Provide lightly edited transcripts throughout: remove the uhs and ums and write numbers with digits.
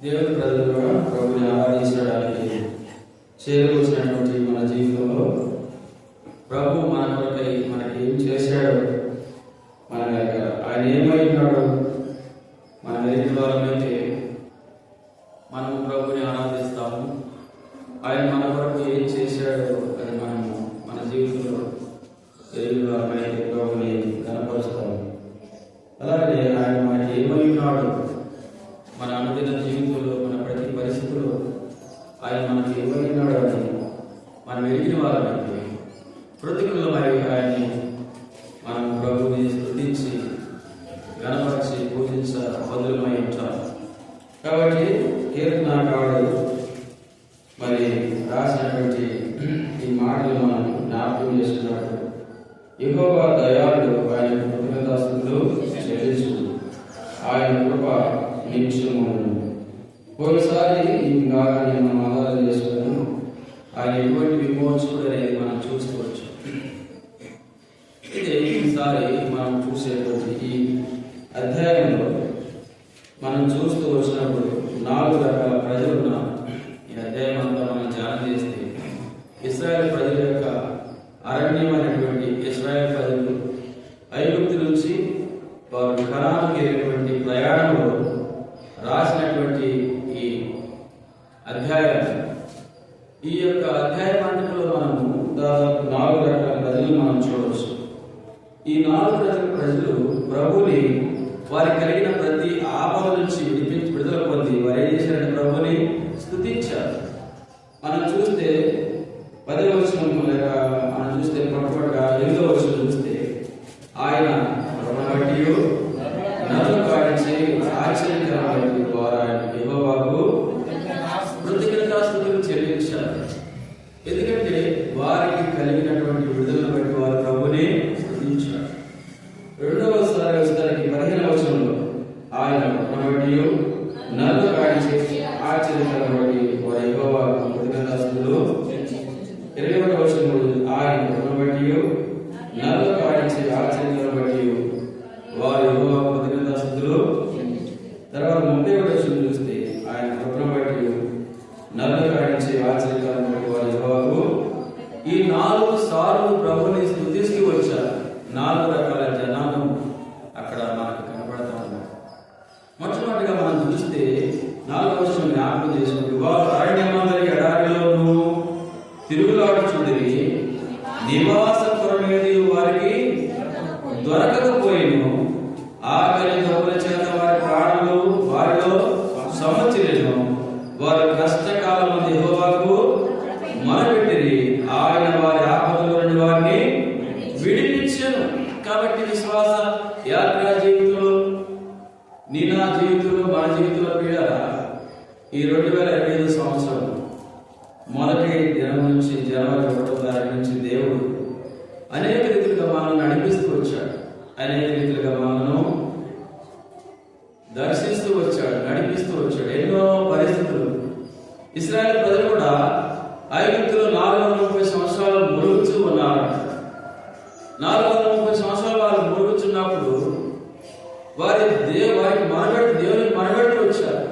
దేవుని ప్రజలుగా ప్రభుని ఆరాధించడానికి చేరుకొచ్చినటువంటి మన జీవితంలో ప్రభు మన కొరకై మనకి ఏం చేశాడు, ఆయన ఏమై ఉన్నాడు, మన ఎరిగిన వాళ్ళమైతే మనం ప్రభుని ఆరాధిస్తాము. ఆయన మన కొరకు ఏం చేశాడు అని మనము మన జీవితంలో ఎరిగిన వాళ్ళమైతే ప్రభుని కనపరుస్తాము. అలాగే ఆయన మనకి ఏమై ఉన్నాడు, మన అనుదిన జీవితంలో మన ప్రతి పరిస్థితుల్లో ఆయన మనకి ఏమై ఉన్నాడు అని మనం ఎరిగిన వాళ్ళమైతే కృతజ్ఞులమై ఆయన్ని మనం ప్రభుని స్తుతించి గణపరిచి పూజించ బదులమై ఉంటాం. కాబట్టి కీర్తనాకారుడు మరి రాసినటువంటి ఈ మాటలు మనం జ్ఞాపకం చేస్తున్నాడు. యెహోవా దయాళుడు, ఆయన కృతజ్ఞతాస్తుతులు చెల్లించు, ఆయన కృప నిత్యము. ఒకసారి ఈ భాగాన్ని మనం ఆధారం చేసుకుని ఆయన ఎటువంటి విమోచకుడు అనేది మనం చూసుకోవచ్చు. అయితే ఈసారి మనం చూసేటువంటి ఈ అధ్యాయంలో మనం చూస్తూ వచ్చినప్పుడు 4 రకాల ప్రజలు ఉన్నారు. ఈ అధ్యాయం అంతా మనం ధ్యానం చేస్తే ఇశ్రాయేల్ ప్రజల యొక్క అరణ్యమైనటువంటి ఇశ్రాయేల్ ప్రజలు ఐగుప్తు నుంచి వారు కనానుకు వెళ్ళినటువంటి ప్రయాణంలో రాసినటువంటి ఈ అధ్యాయం. ఈ యొక్క అధ్యాయం అంతలో మనము దాదాపు 4 రకాల ప్రజలు మనం చూడవచ్చు. ఈ 4 ప్రజలు ప్రభుని వారికి కలిగిన ప్రతి ఆపద నుంచి విడుదల పొంది వారు ఏం చేశారంటే ప్రభుని స్తుతించారు. మనం చూస్తే 10వ వచనం లేక మనం చూస్తే మొట్టమొదటిగా 8వ వచనం చూస్తే ఆయన బట్టి నన్ను కాడించి ఆశ్చర్యకరమైన ద్వారా యెహోవాకు కృతజ్ఞతాస్తుతులు చెల్లించారు. ఎందుకంటే వారికి కలిగినటువంటి విడుదలను బట్టి వారు ప్రభుని స్తుతించారు. రెండవసారి వచ్చేసరికి 15వ వచనంలో ఆయన బట్టి నన్ను కాడించి ఆశ్చర్యకరమైన వారు యెహోవాకు కృతజ్ఞతాస్తుతులు. 20వ వచనంలో ఆయన బట్టి నన్ను కాడించి ఆశ్చర్యకరమైన వారు యెహోవాకు కృతజ్ఞతాస్తుతులు. తర్వాత 30వ వచనం చూస్తే ఆయన కృపను బట్టి నన్ను కాడించి ఆశ్చర్యకరమైన వారు యెహోవాకు. ఈ 4 సార్లు ప్రభుని స్తుతిస్తూ వచ్చారు. 4 రకాల జనాలు అక్కడ మనకు కనపడతా ఉన్నారు. మొట్టమొదటిగా మనం చూస్తే 4వ వచనం జ్ఞాపకం చేసుకుంటూ వారు అరణ్యమందరి ఎడారిలోనూ తిరుగులాడుచుండిరి, నివాస పురమేది వారికి దొరకకపోయిను, ఆకలి దొంగల చేత వారి ప్రాణులు వారిలో సమచిరెను. వారి కష్టకాలం యెహోవాకు మొరపెట్టిరి, ఆయన వారి ఆపదలో నుండి వారిని విడిపించెను. కాబట్టి విశ్వాస యాత్ర జీవితంలో నా జీవితంలో మన జీవితంలో ప్రియులారా, ఈ 2025 సంవత్సరం మొదటి దినం నుంచి జనవరి 1వ తారీఖు నుంచి దేవుడు అనేక రీతిలుగా మనల్ని నడిపిస్తూ వచ్చాడు. అనేక రీతిలుగా మనను దర్శిస్తూ వచ్చాడు, నడిపిస్తూ వచ్చాడు. ఎన్నో పరిస్థితులు ఇశ్రాయేల్ ప్రజలు కూడా ఐగుప్తులో 430 సంవత్సరాలు మురుగుచూ ఉన్నారు. 430 సంవత్సరాలు వారు మురుగుచున్నప్పుడు వారికి దేవునికి మనబెట్టి వచ్చారు.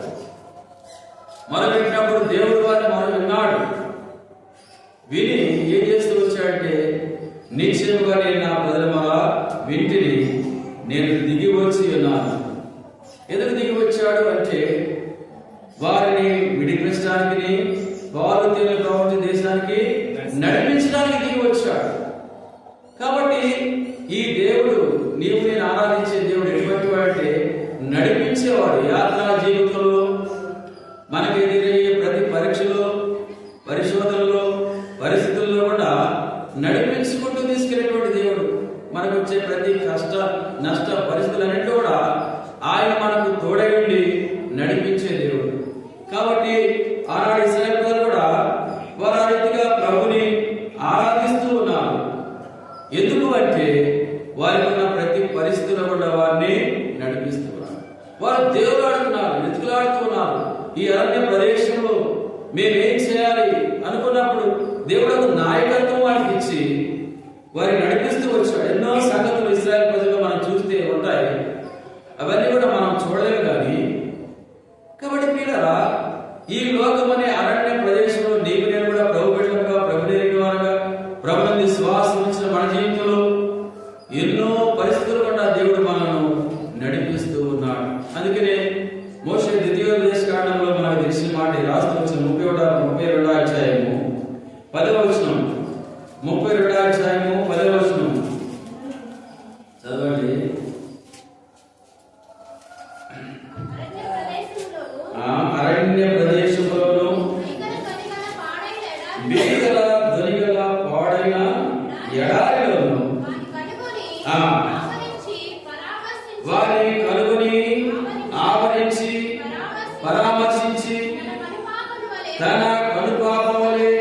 మొరపెట్టినప్పుడు దేవుడు వారిని మొర విన్నాడు. విని ఏం చేస్తూ వచ్చాడంటే, నిశ్చయముగా నేను నా ప్రజల మొర వింటిని, నేను దిగి వచ్చి ఉన్నాను. ఎందుకు దిగి వచ్చాడు అంటే వారిని విడిపించడానికి, వారు తెలియని ప్రపంచ దేశానికి నడిపించడానికి దిగి వచ్చాడు. కాబట్టి ఈ దేవుడు, నీవు నేను ఆరాధించే దేవుడు ఎటువంటి వాడంటే నడిపించేవాడు. యాత్రా జీవితంలో మనకి ఎదురయ్యే ప్రతి పరీక్షలో, పరిశోధనలో, పరిస్థితుల్లో కూడా నడిపించుకుంటూ తీసుకెళ్ళేటువంటి దేవుడు. మనకు వచ్చే ప్రతి కష్ట నష్ట పరిస్థితులన్నింటిలో కూడా ఆయన మనకు తోడై ఉండి నడిపించే దేవుడు. కాబట్టి ఆనాడు ఇశ్రాయేలు ప్రజలు కూడా వారు ఆ రీతిగా ప్రభుని ఆరాధిస్తూ ఉన్నారు. ఎందుకు అంటే వారికి ఉన్న ప్రతి పరిస్థితుల్లో కూడా వారిని నడిపిస్తూ ఉన్నారు. వారు దేవులాడుతున్నారు, వెతుకులాడుతూ ఉన్నారు. ఈ అరణ్య ప్రదేశంలో మేమేం చేయాలి అనుకున్నప్పుడు దేవుడు నాయకత్వం వారికి ఇచ్చి వారిని నడిపిస్తూ వచ్చాడు. ఎన్నో సంగతులు ఇశ్రాయేల్ ప్రజలు మనం చూస్తే ఉంటాయి, అవన్నీ కూడా మనం చూడలేము. కానీ కాబట్టి పిల్లరా, ఈ లోకం అనే అరణ్య ప్రదేశంలో నీకు నేను కూడా ప్రభు బిడ్డలుగా, ప్రభు ఎరిగిన వారుగా, ప్రభుని శ్వాసం ఇచ్చిన మన జీవితంలో ఎన్నో పరిస్థితులు కూడా దేవుడు మనను నడిపిస్తూ ఉన్నాడు. అందుకనే మోషే ద్వితీయోపదేశ కాండంలో మనకు తెలిసిన మాట రాస్తూ వచ్చిన 32వ అధ్యాయము 10వ వచనం, 32వ అధ్యాయము 10వ వచనం చదవండి. అరణ్య ప్రదేశంలోను భీకర ధ్వనిగల పాడైన ఎడారిలోను వారిని కనుగొని ఆవరించి పరామర్శించి తన కనుపాపం వలె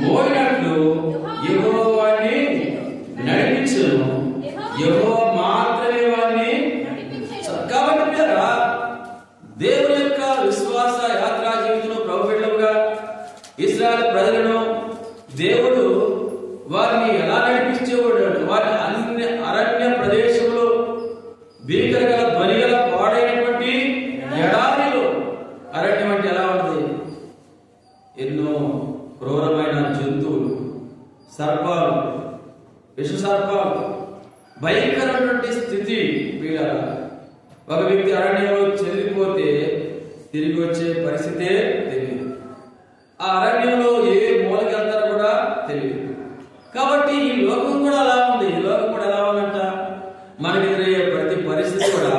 మోయినట్లు యెహోవాని నడిపించును, యెహోవా మాత్రమే వారిని. కాబట్టి దేవుని యొక్క విశ్వాస యాత్రా జీవితంలో ప్రభు బిడ్డలుగా ఇశ్రాయేలు ప్రజలను దేవుడు వారిని ఎలా నడిపించేవాడు? వారి అరణ్య ప్రదేశంలో భీకర గల ధ్వని గల పాడైనటువంటి ఎడారిలో. అరణ్యం అంటే ఎలా ఉంది? ఎన్నో క్రూరమైన జంతువులు, సర్పాలు, విష సర్పాలు, భయంకరమైనటువంటి స్థితి. వీళ్ళ ఒక వ్యక్తి అరణ్యంలో చెల్లిపోతే తిరిగి వచ్చే పరిస్థితే తెలియదు. ఆ అరణ్యంలో ఏ మూలకి వెళ్తారో కూడా తెలియదు. కాబట్టి ఈ లోకం కూడా అలా ఉంది. ఈ లోకం కూడా ఎలా ఉందంట? మనకి ఎదురయ్యే ప్రతి పరిస్థితి కూడా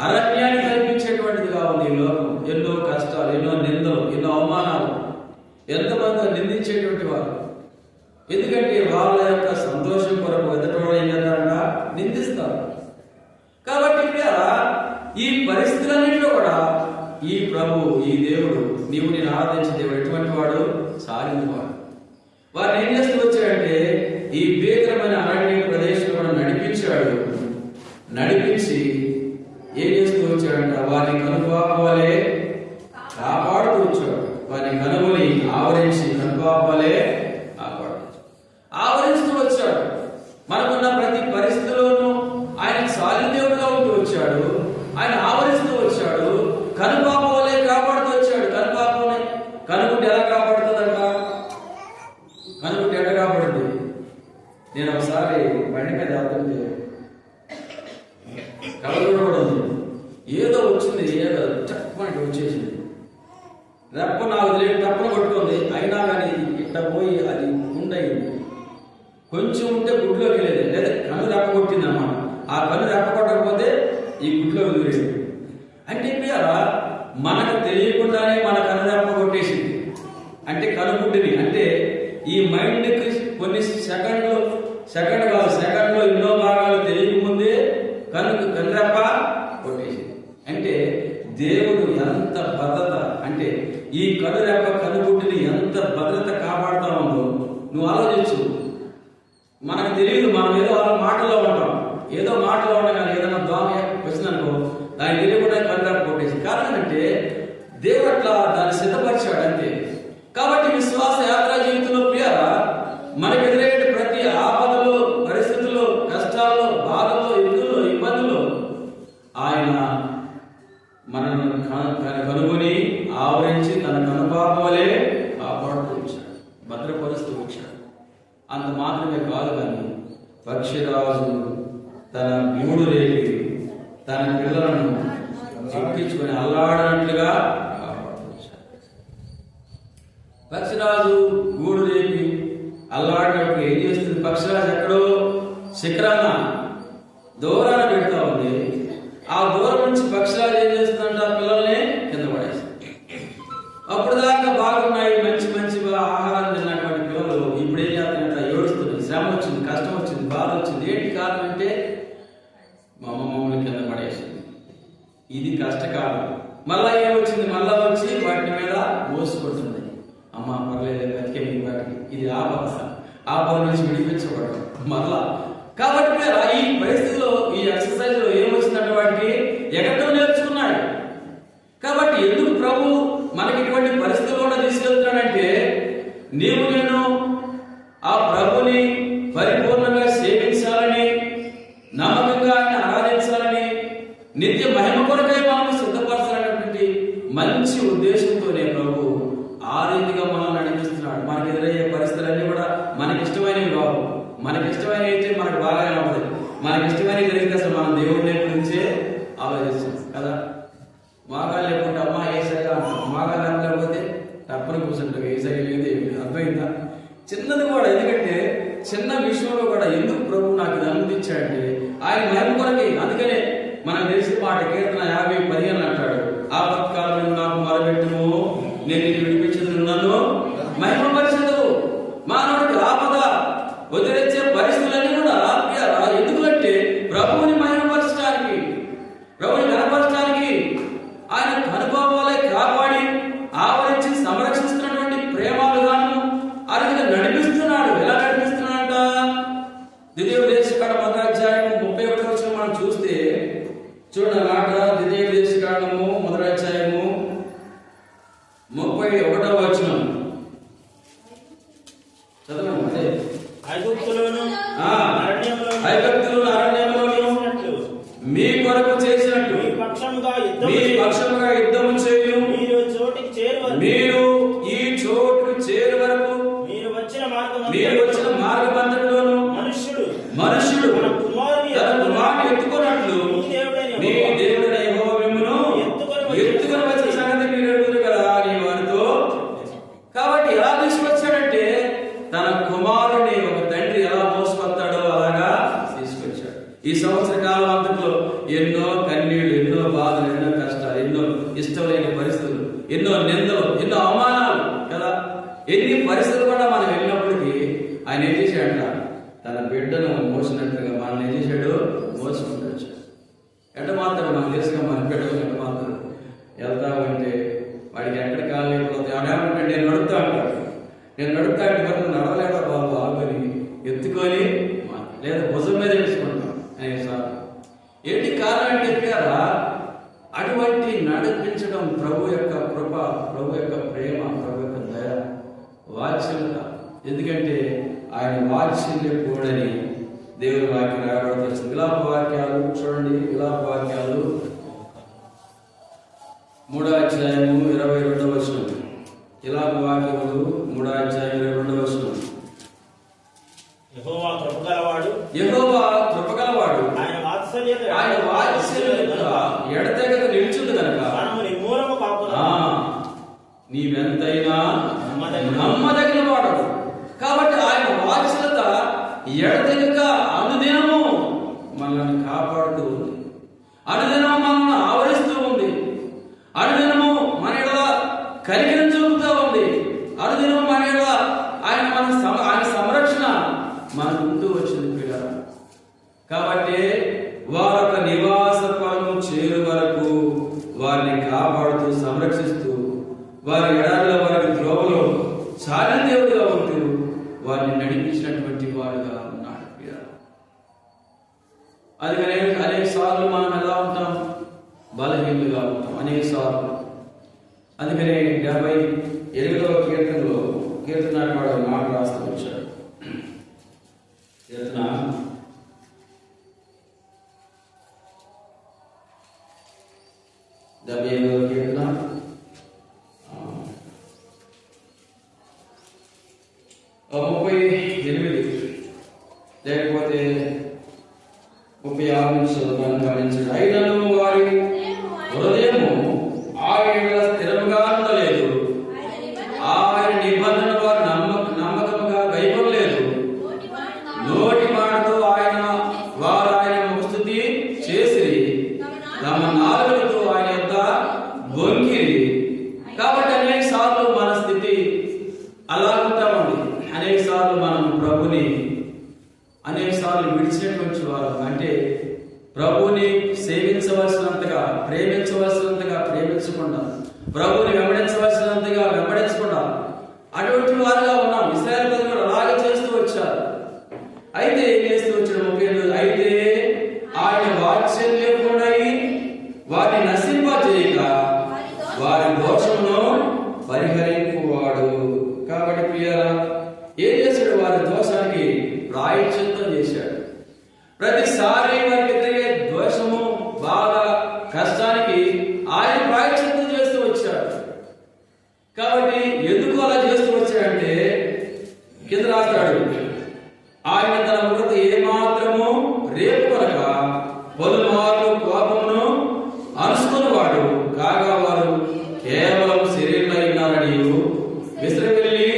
అరణ్యాన్ని కల్పించేటువంటిదిగా ఉంది. ఈ లోకం ఎన్నో కష్టాలు, ఎన్నో నిందలు, ఎన్నో అవమానాలు, ఎంతమంది నిందించేటువంటి వారు. ఎందుకంటే వాళ్ళ యొక్క సంతోషం కొరకు ఎదుటి ఏం చేస్తారంట? నిందిస్తారు. కాబట్టి ఈ పరిస్థితులన్నింటిలో కూడా ఈ ప్రభు, ఈ దేవుడు, నీవు నేను ఆరాధించే దేవుడు ఎటువంటి వాడు? సాగినవాడు. వారిని ఏం చేస్తూ వచ్చాడంటే ఈ భీకరమైన అరణ్య ప్రదేశంలో కూడా నడిపించాడు. నడిపించి ఏం చేస్తూ వచ్చాడంట? వారిని కనుపాపలే కాపాడుతూ వచ్చాడు. వారిని కనుగొని ఆవరించి కనుపాపలే ఆవరిస్తూ వచ్చాడు. మనకున్న ప్రతి పరిస్థితిలోనూ ఆయన సాలిదేవుడుగా ఉంటూ వచ్చాడు. ఆయన ఆవరిస్తూ వచ్చాడు. కనుపాపలే కాపాడుతూ వచ్చాడు. కనుకుంటే ఎలా కాపాడుతుందంట? కనుకుంటే ఎట్లా కాపాడుతుంది? నేను ఒకసారి బండి మీద వెళ్తుంటే కలగూడ కూడా ఉంది. ఏదో వచ్చింది, ఏదో చక్కమంటే వచ్చేసింది. రెప్ప నాకు తెలియదు, తప్పన కొట్టుకుంది. అయినా కానీ ఇట్లా పోయి అది ఉండయింది. కొంచెం ఉంటే గుడ్లోకి వెళ్ళేది, లేదా కన్ను రెప్ప కొట్టింది అన్నమాట. ఆ కన్ను రెప్ప కొట్టకపోతే ఈ గుడ్లోకి దూరేది. అంటే మనకు తెలియకుండానే మన కన్ను రెప్ప కొట్టేసింది. అంటే కనుగుడ్డిని, అంటే ఈ మైండ్కి కొన్ని సెకండ్లో ఎన్నో భాగాలు తెలియకముందే కన్నురెప్ప కొట్టేసింది. అంటే దేవుడు ఎంత భద్రత, అంటే ఈ కనురెప్ప కనుగుడ్డిని ఎంత భద్రత కాపాడుతా ఉందో నువ్వు ఆలోచించు. మనకు తెలియదు, మనం ఏదో మాటలో ఉంటాం, ఏదో మాటలో ఉండగానే ఏదైనా దోమ వచ్చిందనుకో దానికి తెలియకుండా కనురెప్ప కొట్టేసి. కారణం అంటే దేవుడు అట్లా దాన్ని సిద్ధపరిచాడు అంతే. కాబట్టి విశ్వాస యాత్రా జీవితంలో ప్రియారా, మనకు ఎదురయ్యే ప్రతి ఆపదలో, పరిస్థితుల్లో, కష్టాల్లో, బాధల్లో, ఇబ్బందుల్లో, ఆయన మనల్ని కనుగొని ఆవరించి తన కనుపాపలే కాపాడుతూ వచ్చాడు, భద్రపరుస్తూ వచ్చాడు. అంత మాత్రమే కాదు, కానీ పక్షిరాజు తన గూడు రేపి తన పిల్లలను చిక్కించుకొని అల్లాడినట్లుగా కాపాడుతూ వచ్చాడు. పక్షిరాజు గూడు రేపి అల్లాడినప్పుడు ఏం చేస్తుంది? పక్షిరాజు ఎక్కడో శిఖరాన దూరాన పెడతా ఉంది. ఆ దూరం నుంచి పక్షిరాజు ఏం చేస్తుందంటే ఆ పిల్లల్ని కింద పడేస్తుంది. అప్పుడు దాకా బాగున్నాయి, మంచి ఆహారం తిన్నటువంటి పిల్లలు ఇప్పుడు ఏం చేస్తారంట? ఏడుస్తుంది. శ్రమ వచ్చింది, కష్టం వచ్చింది, బాధ వచ్చింది. ఏంటి కారణం అంటే మా అమ్మమ్మని కింద పడేసింది. ఇది కష్టకాలం. మళ్ళా ఏమొచ్చింది? మళ్ళా వచ్చి వాటి మీద మోసుకుంటుంది. అమ్మ పర్లేదు, బతికే మీ వాటికి. ఇది ఆపద నుంచి విడిపించబడడం మళ్ళా. కాబట్టి ఈ పరిస్థితిలో, ఈ ఎక్సర్సైజ్ లో ఏమొచ్చిందంటే వాటికి ఎక్కడో నేర్చుకున్నాడు. కాబట్టి ఎందుకు ప్రభు మనకి ఇటువంటి పరిస్థితుల్లో తీసుకెళ్తున్నాడంటే, నీవు నేను ఆ ప్రభుని పరిపూర్ణంగా సేవించాలని, నమ్మకంగా ఆయన ఆరాధించాలని, నిత్య మహిమ కొరకై మనం సిద్ధపరచాలనేటువంటి మంచి ఉద్దేశంతోనే ప్రభు ఆ రీతిగా మనం నడిపిస్తున్నాడు. మనకు ఎదురయ్యే పరిస్థితులన్నీ కూడా మనకి ఇష్టమైనవి కావు. మనకి ఇష్టమైనవి అయితే మనకు బాగా కనపడదు. మనకి ఇష్టమైనవి జరిగితే అసలు మనం దేవుడి గురించే ఆలోచిస్తాం కదా. మాగా లేకుంటే అమ్మ ఏసైగా అంటాం, మాగా లేకపోతే తప్పని కూర్చుంటాం. ఏసై లేదు, ఏమి అర్థమైందా? చిన్నది కూడా, ఎందుకంటే చిన్న విషయంలో కూడా ఎందుకు ప్రభు నాకు ఇది అనుమతించాడంటే ఆయన మహిమ కొరకే. అందుకనే మనం తెలిసిన మాట కీర్తన 50:15 అంటాడు, ఆపత్కాలం నాకు మొదలుపెట్టుము, నేను ఇది విడిపించదు, నన్ను మహిమపరచదు. మానవుడికి ఆపద వదిలేచ్చే పరిస్థితులన్నీ కూడా ఎందుకంటే ప్రభువుని మహిమపరచడానికి, ప్రభుని కనపరచడానికి, ఆయన అనుభవాలే కాపాడి ఆవరించి సంరక్షిస్తున్నటువంటి ప్రేమాలుగాను ఆయన నడిపిస్తున్నాడు. ఎలా నడిపిస్తున్నాడంట? ద్వితీయోపదేశకాండం 1:31 మనం చూస్తే చూడండి మాట. ద్వితీయోపదేశకాండము 1:31 చదవండి. ఐగుప్తులోను అరణ్యంలోను మీ కొరకు చేసినట్టు మీ పక్షముగా యుద్ధము చేయు. మీరు ఈ చోటుకి చేరు వరకు మీరు వచ్చిన మార్గమంతటిలోను మనుష్యుడు తన కుమారుని ఎత్తుకున్నట్లు మీ దేవుడైన యెహోవా మిమ్మును ఎత్తుకొని వచ్చిన సంగతి మీరు ఎరుగుదురు కదా అని వారితో. కాబట్టి ఎలా తీసుకొచ్చాడంటే తన కుమారుని ఒక తండ్రి ఎలా మోసుకొస్తాడో అలాగా తీసుకొచ్చాడు. ఈ సంవత్సర కాలం అంతట్లో ఎన్నో కన్నీళ్లు, ఎన్నో బాధలు, ఎన్నో కష్టాలు, ఎన్నో ఇష్టం లేని పరిస్థితులు, ఎన్నో నిందలు, ఎన్నో అవమానాలు కదా. ఎన్ని పరిస్థితులు కూడా మనం వెళ్ళినప్పటికీ ఆయన ఏం చేశాడంట? తన బిడ్డను మోసినట్టుగా మనం ఏం చేశాడు? మోసుకుంటూ వచ్చాడు. ఎట్ట మాత్రం మనకు తెలుసుగా మన బిడ్డలు ఎట్ట మాత్రం వెళ్తామంటే వాడికి ఎక్కడ కాలు లేకపోతే ఆడేమంటే నేను నడుపుతా అంటాడు. నేను నడుపుతా అంటే మనం నడవలేక బాబు ఆగుని ఎత్తుకొని లేదా భుజం మీద వేసుకుంటాం అనేసారి. ఏంటి కారణం అంటే చెప్పారా? అటువంటి నడిపించడం ప్రభు యొక్క కృప, ప్రభు యొక్క ప్రేమ, ప్రభు యొక్క దయ, వాత్సల్యత. ఎందుకంటే ఆయన వాత్సల్యపూడని దేవుని వాక్యం రాయబడుతుంది. విలాప వాక్యాలు చూడండి. విలాప వాక్యాలు 3:22. విలాప వాక్యములు 3:22. యెహోవా కృపగలవాడు, ఆయన వాత్సల్యత ఎడతెగక నిలిచింది కనుక నీవెంతైనా నమ్మదగిన వాడు. కాబట్టి ఆయన వాత్సల్యత ఎడతెగక అనుదినము మనల్ని కాపాడుతూ ఉంది, అనుదినము మనల్ని ఆవరిస్తూ ఉంది, అనుదినము మన ఎడల కనికరం చూపుతూ ఉంది, అనుదినము మన ఎడల ఆయన సంరక్షణ మన ముందు వచ్చింది పిల్లలు. కాబట్టి వారొక నివాస స్థలము చేరు వరకు వారిని కాపాడుతూ సంరక్షిస్తూ వారి ఎడారిలో వారి త్రోవలో చాలా దేవుడిగా ఉంటూ వారిని నడిపించినటువంటి వాడుగా ఉన్నాడు. అది అనేక సార్లు మనం ఎలా ఉంటాం? బలహీనులుగా ఉంటాం అనేక సార్లు. అందుకనే 78వ కీర్తనలో కీర్తనాడు మాట రాస్తూ వచ్చాడు. కీర్తన 75వ కీర్తన 38 లేకపోతే 36 నుంచి గమనించండి. అయినను వారి హృదయము ఆయన స్థిరముగా ఉండలేదు, ఆయన నిబంధన వారు నమ్మకముగా గైకొనలేదు. నోటి మాటతో వారు ఆయన స్తుతి చేసిరి, తమ నాలుకలతో ఆయన యొద్ద బొంకిరి. కాబట్టి అనేక సార్లు మన స్థితి అలా ఉంటా ఉంది. అనేక సార్లు మనం ప్రభుని అనేక సార్లు విడిచినటువంటి వారు, అంటే ప్రభుని సేవించవలసినంతగా ప్రేమించవలసినంతగా ప్రేమించకుండా, ప్రభుని వెంబడించవలసినంతగా వెంబడించకుండా అటువంటి వారుగా ఉన్నాం. ఇశ్రాయేలు ప్రజలు కూడా అలాగే చేస్తూ వచ్చారు. అయితే ఏం చేస్తూ వచ్చాడు? 37 అయితే ఆయన వాత్సల్యపూర్ణై వారిని నశింపజేయక వారి దోషమును పరిహరింపువాడు. కాబట్టి ప్రియులారా, ఏం చేశాడు? వారి ప్రతిసారి వారికి ఎదురయ్యే ద్వేషము, బాధ, కష్టానికి ఆయన ప్రాయశ్చిత్తం చేస్తూ వచ్చాడు. కాబట్టి ఎందుకు అలా చేస్తూ వచ్చాడంటే కింద రాస్తాడు, ఆయన తన మృత ఏమాత్రము రేపు కొనక పలుమార్లు కోపమును అనుసుకున్నవాడు కాగా వారు కేవలం శరీరంలో ఉన్నారని విసిరివెళ్ళి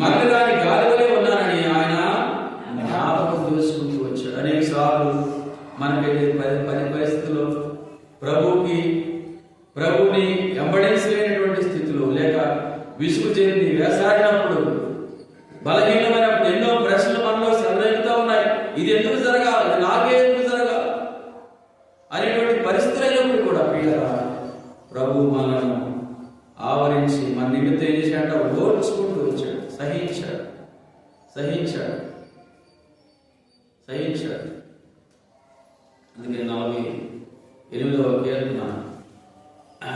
మరలరాని గాలి వలె ఉన్నారని ఆయన జ్ఞాపకం చేసుకుంటూ వచ్చాడు. అనేక సార్లు మనకైతే పది పరిస్థితుల్లో ప్రభువుని వెంబడించలేనటువంటి స్థితిలో, లేక విసుగు చెంది వేసాడినప్పుడు, బలహీనమైనప్పుడు ఎన్నో ప్రశ్నలు మనలో ఎదురవుతూ ఉన్నాయి. ఇది ఎందుకు జరగాలి, ఇది నాకే ఎందుకు జరగాలి అనేటువంటి పరిస్థితులు అయినప్పుడు కూడా ప్రియులారా, ప్రభువు మనలను ఆవరించి మన నిమిత్తం ఏం చేశాడంటే ఓర్చుకుంటూ వచ్చాడు, సహించాడు. అందుకే 48వ కీర్తన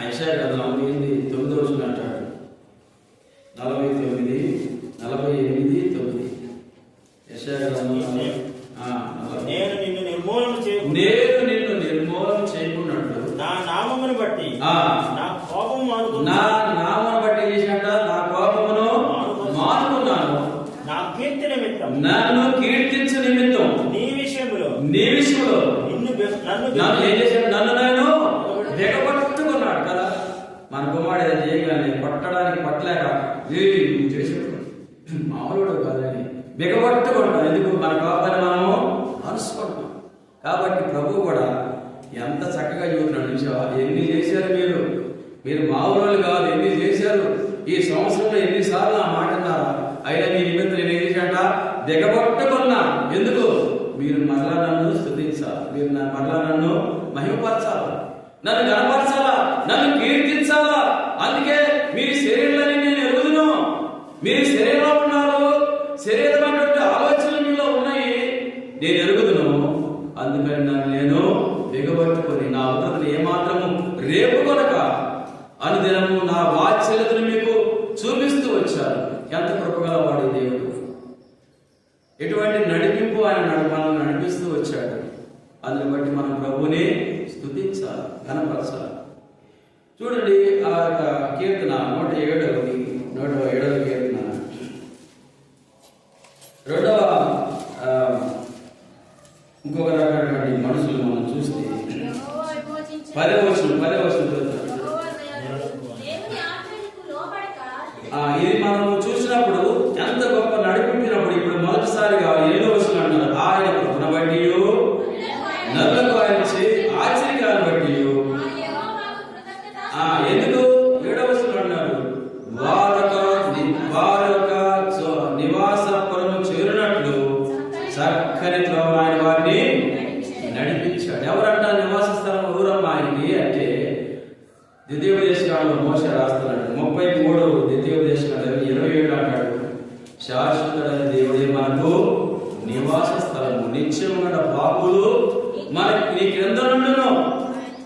యెషయా గ్రంథం 48:9 అంటాడు. 48:9 యెషయా గ్రంథం నేను నిన్ను నిర్మూలన చేయకున్నట్లు నా నామమును బట్టి నా కోపమును చేశాడ, నా కోపమును మానుకున్నాను, నా కీర్తి నిమిత్తం నన్ను కీర్తించు నిమిత్తం నీ విషయంలో నన్ను ఏం చేశాడు, నన్ను నేను దిగబట్టుకున్నాడు కదా. మన కుమారుడు ఏదో చేయగానే పట్టలేక చేసాడు, మామూలుడు కాదని బిగబట్టుకుంటాం. ఎందుకు? మన కోపాన్ని మనము అనుసుకుంటాం. కాబట్టి ప్రభు కూడా ఎంత చక్కగా చూస్తున్నాడు. చూసావా, ఎన్ని చేశారు మీరు మామూలు కాదు, ఎన్ని చేశారు ఈ సంవత్సరంలో, ఎన్నిసార్లు ఆ మాట అన్నారా? అయినా మీ నిమిత్తం నేను ఏం చేశాడ, దిగబట్టుకున్నా. ఎందుకు? మీరు మరలా నన్ను స్తుతించాలి, మీరు మరలా నన్ను మహిమపరచాలా, నన్ను కనపరచాలా, నన్ను కీర్తించాలా. అందుకే మీరు శరీరాన్ని నేను ఎరుగుదును. మీరు శరీరంలో ఉన్నారు, శరీరమైనటువంటి ఆలోచనలు మీలో ఉన్నాయి, నేను ఎరుగుదును. అందుకని నన్ను నేను దిగబట్టుకొని నా ఉదతను ఏమాత్రము రేపు కొనక అనుదినము నా వాత్సల్యతను మీకు చూపిస్తూ వచ్చారు. ఎంత కృపగలవాడు దేవుడు! ఎటువంటి నడిపింపు ఆయన మనల్ని నడిపిస్తూ వచ్చాడు. అందుని బట్టి మనం ప్రభువుని స్తుతించాలి, కనపరచాలి. చూడండి ఆ యొక్క కీర్తన 107వ కీర్తన 2వ ఇంకొక రకమైనటువంటి మనుషులు మనం చూస్తే 10వ వచనం ఇది మనం చూసినప్పుడు ఎంత గొప్ప నడిపించినప్పుడు, ఇప్పుడు మొదటిసారిగా 7వ వచనం అంటారు, ఆయన కృపను బట్టి నరులకు ఆయన ఆశ్చర్యాన్ని బట్టి. ఎందుకు 7వ వచనం అన్నారు, వారి యొక్క నివాసపురము చేరినట్లు చక్కని త్రోవ ఆయన వారిని నడిపించాడు. ఎవరంట నివాస స్థలం ఊరమ్మ ఆయనకి అంటే ద్వితీయోపదేశకాండంలో మోషే రాస్తున్నాడు. 33 ద్వితీయోపదేశకాండం 27 అంటాడు, శాశ్వతుడైన దేవుడే మనకు నివాస స్థలము, నిత్యమైన బాపులు మనకి నీ క్రింద నుండును.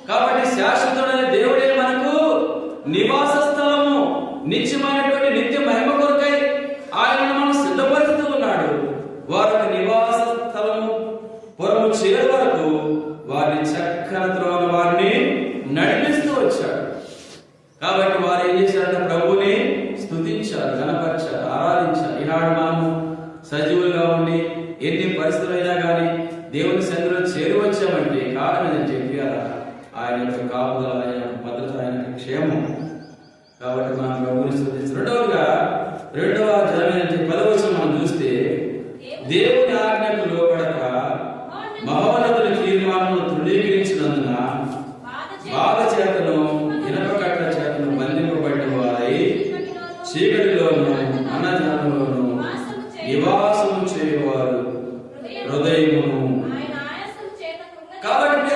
కాబట్టి శాశ్వతుడైన దేవుడే మనకు నివాస స్థలము, నిత్యమైనటువంటి నిత్య మహిమ కొరకై ఆయన మనం సిద్ధపరుస్తూ ఉన్నాడు. వారికి నివాస స్థలము పురము చేరే వరకు వారిని చక్కని త్రోవన వారిని నడిపిస్తూ వచ్చాడు. కాబట్టి వారు ఏం చేశారంటే ప్రభువుని స్తుతించారు, గణపరిచారు, ఆరాధించారు. ఈనాడు మనము సజీవులుగా ఉండి ఎన్ని పరిస్థితులు అయినా కానీ దేవుని సన్నిధిలో చేరి వచ్చామంటే కారణం ఏంటంటే ఆయన యొక్క కాపుదల, ఆయన యొక్క భద్రత, ఆయన యొక్క క్షేమం. కాబట్టి మనం ప్రభువుని స్తుతించారు. రెండవ అధ్యాయం 10వ వచనం మనం చూస్తే, దేవుని ఆజ్ఞకు లోబడక మహోన్నతుల తీర్మానమును తృణీకరించినందున బాధ చేతను ఇనప కట్ల చేతను బంధింపబడిన వారై చీకటిలోను అన్నజనంలోను నివాసము చేయవారు హృదయమును. కాబట్టి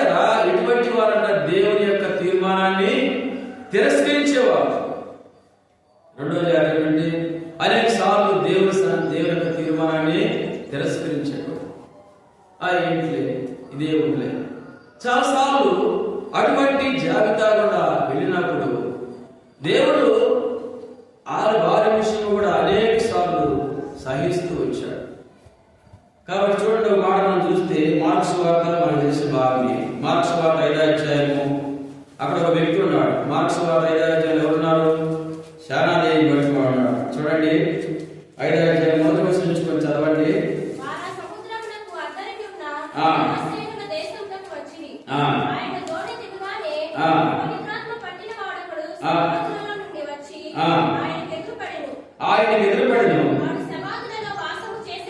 ఇటువంటి వారంట దేవుని యొక్క తీర్మానాన్ని తిరస్కరించేవారు. రెండో జాగ్రత్త, అనేక సార్లు దేవుని యొక్క తీర్మానాన్ని తిరస్కరించేవారు. ఇదే ఉండలే. చాలాసార్లు అటువంటి జాబితా కూడా వెళ్ళినప్పుడు దేవుడు వారి విషయం కూడా అనేక సార్లు సహిస్తూ వచ్చాడు. కాబట్టి చూడండి, ఒక మాట మనం చూస్తే మార్క్స్ వార్త మనకు తెలిసిన భాగమే. మార్క్స్ వార్త 5వ అధ్యాయము, అక్కడ ఒక వ్యక్తి ఉన్నాడు. మార్క్స్ వార్త 5వ అధ్యాయంలో ఎవరున్నారు? శానాదేవి బట్టి వాడు ఉన్నాడు. చూడండి, 5వ అధ్యాయం 1వ వచనం నుంచి కొంచెం చదవండి. ఆయన ఎదురుపడెను.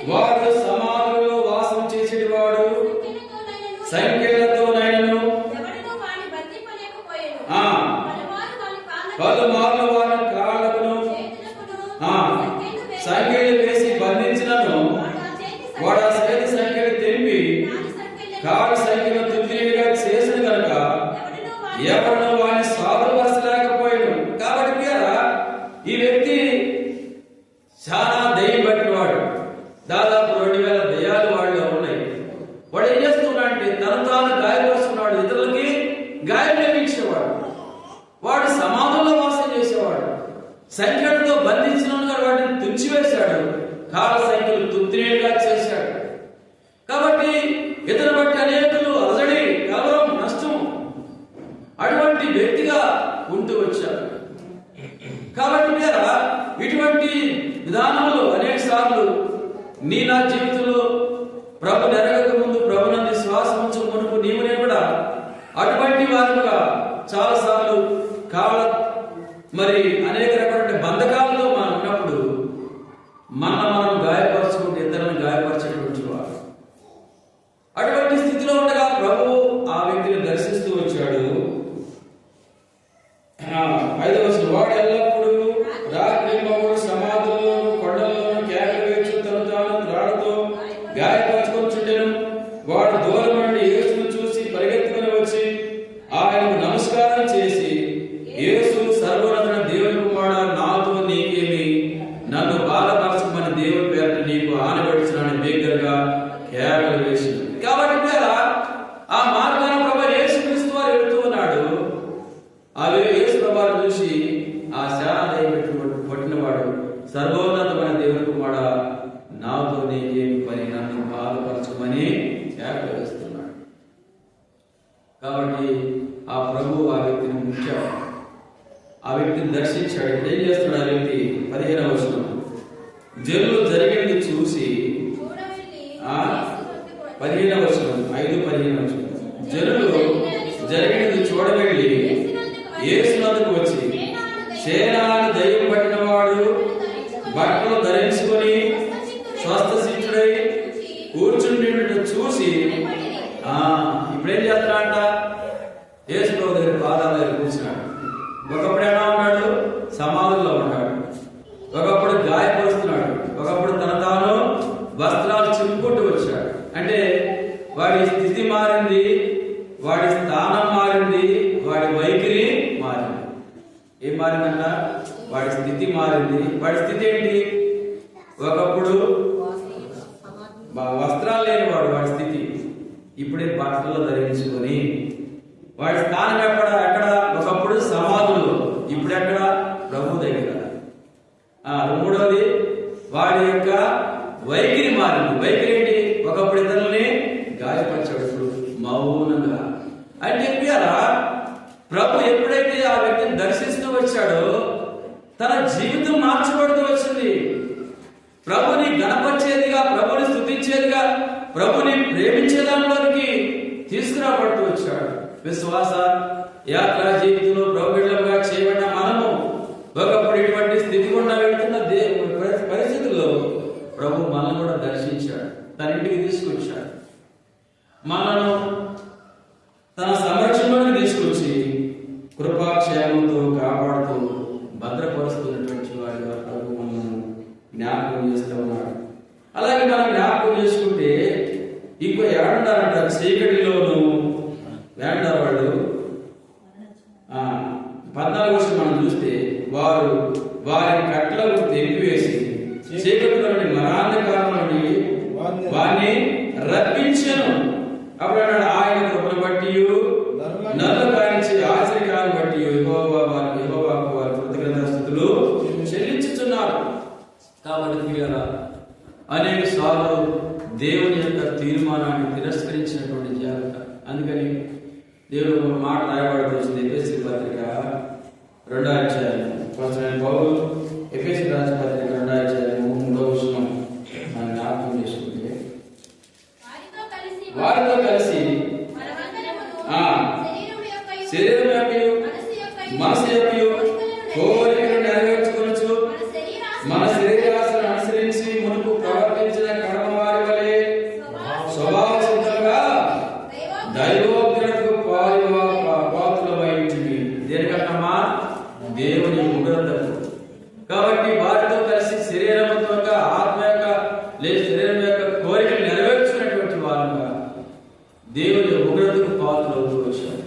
వాడు సమాధులలో వాసం చేసేవాడు, సంఖ్యలతోనైనను పలుమార్లు వారి కాళ్ళకును సంఖ్యలు వేసి బంధించినను వాడు ఆ చేతి సంఖ్యలు తెలిపి కాళ్ళ సంఖ్యను తుల్లిగా చేసిన కనుక ఎవరు వాడిని సాధుపరచలేకపోయాడు. కాబట్టి ఈ వ్యక్తి చాలా దయ్యం పట్టినవాడు. దాదాపు 2000 దయ్యాలు వాళ్ళు ఉన్నాయి. వాడు ఏం చేస్తున్నాడంటే తను తాను గాయపరుస్తున్నాడు, ఇతరులకి గాయం చేయించేవాడు. వాడు సమాధుల్లో వాసం చేసేవాడు. సంఖ్యలతో బంధించిన వాటిని తుంచివేశాడు, కాళ్ళ సంఖ్యలు తుత్తినేలుగా చేశాడు. కాబట్టి ఇతను బట్టి అనేకులు అలజడి, కలవరం, నష్టం అటువంటి వ్యక్తిగా ఉంటూ వచ్చాడు. కాబట్టి ఇటువంటి విధానంలో అనేక సార్లు నీ నా జీవితంలో ప్రభు నెరవేరక ముందు ప్రభునందు శ్వాసం ఉంచు మునుపు నీవునే కూడా అటువంటి వారుగా చాలా సార్లు మరి అనేక రకమైన బంధకాలతో మనం ఉన్నప్పుడు మనం గాయపరచుకుంటే ఇతరులను గాయపరచేటువంటి వారు. అటువంటి స్థితిలో ఉండగా ప్రభు ఆ వ్యక్తిని దర్శిస్తూ వచ్చాడు. 5వ వచనం, వాడు ఎల్లప్పుడూ రాత్రి మగుడు సమాధుల్లోను కొండల్లోను కేకలు వేస్తూ తను తాను త్రాడుతో గాయపరచుకొనుచుండెను. వాడు దూరం నుండి యేసును చూసి పరిగెత్తుకుని వచ్చి ఆయనకు నమస్కారం చేసి, యేసు సర్వోన్నతుడైన దేవుని కుమారుడా, నాతో నీకేమి? నన్ను బాధపరచమని దేవుని పేరట నీకు ఆనబడుచున్నాను బిగ్గరగా కేకలు వేసింది. కాబట్టి ఆ మార్గాన్ని ప్రభు యేసుక్రీస్తు వారు వెళుతూ ఉన్నాడు. అవి యేసు ప్రభువును చూసి ఆ శానాదేవి పట్టినవాడు, సర్వోన్నతమైన దేవుని కుమారుడా, నాతో నీకేమి పని? నన్ను బాధపరచమని కేకలు వేస్తున్నాడు. కాబట్టి ఆ ప్రభు ఆ వ్యక్తిని ముఖ్యం, ఆ వ్యక్తిని దర్శించాడు. ఏం చేస్తున్నాడు ఆ వ్యక్తి? 15వ వచనం, జనులు జరిగింది చూసి 15వ వచనం 5:15 వచనం, జనులు జరిగినది చూడవెళ్ళి యేసునందుకు వచ్చి సేనాను దయ్యం పట్టినవాడు బట్టలు ధరించుకొని స్వస్థసిద్ధుడై కూర్చుని చూసి ఇప్పుడేం చేస్తున్నాడంట? యేసు ప్రభు దగ్గర పాదాల దగ్గర కూర్చున్నాడు. ఒకప్పుడు ఎలా ఉన్నాడు? సమాధుల్లో ఉన్నాడు. ఒకప్పుడు గాయపరుస్తున్నాడు. ఒకప్పుడు తన తాను వస్త్రాలు చింపుకుంటూ వచ్చాడు. అంటే వాడి స్థితి మారింది, వాడి స్థానం మారింది, వాడి వైఖరి మారింది. ఏం మారిందంట? వాడి స్థితి మారింది. వాడి స్థితి ఏంటి? ఒకప్పుడు వస్త్రాలు లేని వాడి స్థితి ఇప్పుడే బట్టలు ధరించుకొని, వాడి స్థానం ఎక్కడ? ఒకప్పుడు సమాధులు, ఇప్పుడు ఎక్కడ? ప్రభు దగ్గర. మూడవది వాడి యొక్క వైఖరి మారింది. వైఖరి ఏంటి? ఒకప్పుడు ఇతరులని గాయపరిచాడు, ఇప్పుడు మౌనంగా. అంటే ప్రభు ఎప్పుడైతే ఆ వ్యక్తిని దర్శిస్తూ వచ్చాడో తన జీవితం మార్చబడుతూ వచ్చింది. ప్రభుని గణపరిచేదిగా, ప్రభుని స్తుతించేదిగా, ప్రభుని ప్రేమించే దానిలోనికి తీసుకురాబడుతూ వచ్చాడు. విశ్వాస యాత్రా జీవితంలో ప్రభు బిడ్డలుగా చేయబడిన మనము ఒకప్పుడు ఇటువంటి స్థితి గుండా వెళ్తున్న పరిస్థితుల్లో ప్రభు మనల్ని కూడా దర్శించాడు, తన ఇంటికి తీసుకొచ్చాడు. మనను తన సంరక్షణలోకి తీసుకొచ్చి కృపాక్షేమంతో కాపాడుతూ భద్రపరుస్తున్నటువంటి వారిగా ప్రభు మనల్ని జ్ఞాపకం చేస్తూ ఉన్నాడు. అలాగే మనం జ్ఞాపకం చేసుకుంటే ఇంకో ఏడంటారంట, చీకటిలోను వేంటారు వాళ్ళు. 14వ వచనం మనం చూస్తే వారు వారి కట్లకు తెంపివేసి చీకటిలో నుండి మరాంధకారం నుండి వారిని రప్పించను. అప్పుడు అన్నాడు, ఆయన కృపను బట్టి నన్ను కాయించి ఆశ్చర్యకాలను బట్టి యెహోవాకు వారి కృతజ్ఞతాస్తుతులు చెల్లించుచున్నారు. కాబట్టి అనేక సార్లు దేవుని యొక్క తీర్మానాన్ని తిరస్కరించినటువంటి జాగ్రత్త. అందుకని దేవుడు ఒక మాట రాయబడుతుంది ఎఫెసీ పత్రిక 2వ అధ్యాయం. పౌలు ఎఫెసీ రాసిన పత్రిక 2వ అధ్యాయం 3వ వచనం మనం జ్ఞాపకం చేసుకుంటే, వారితో కలిసి శరీరం యొక్క మనసు యొక్క కోరికలను నెరవేర్చుకొనుచు మన శరీరాశను అనుసరించి మునుపు ప్రవర్తించిన కడమ వారి వలె స్వభావ సిద్ధంగా దైవోగ్రతకు పాత్రలమై ఉంటుంది. దేనికన్నా? దేవుని ఉగ్రతకు. కాబట్టి వారితో కలిసి శరీరంతో ఆత్మ యొక్క లేదా శరీరం యొక్క కోరికలు నెరవేర్చుకున్నటువంటి వారుగా దేవుని ఉగ్రతకు పాత్రలవుతూ వచ్చారు.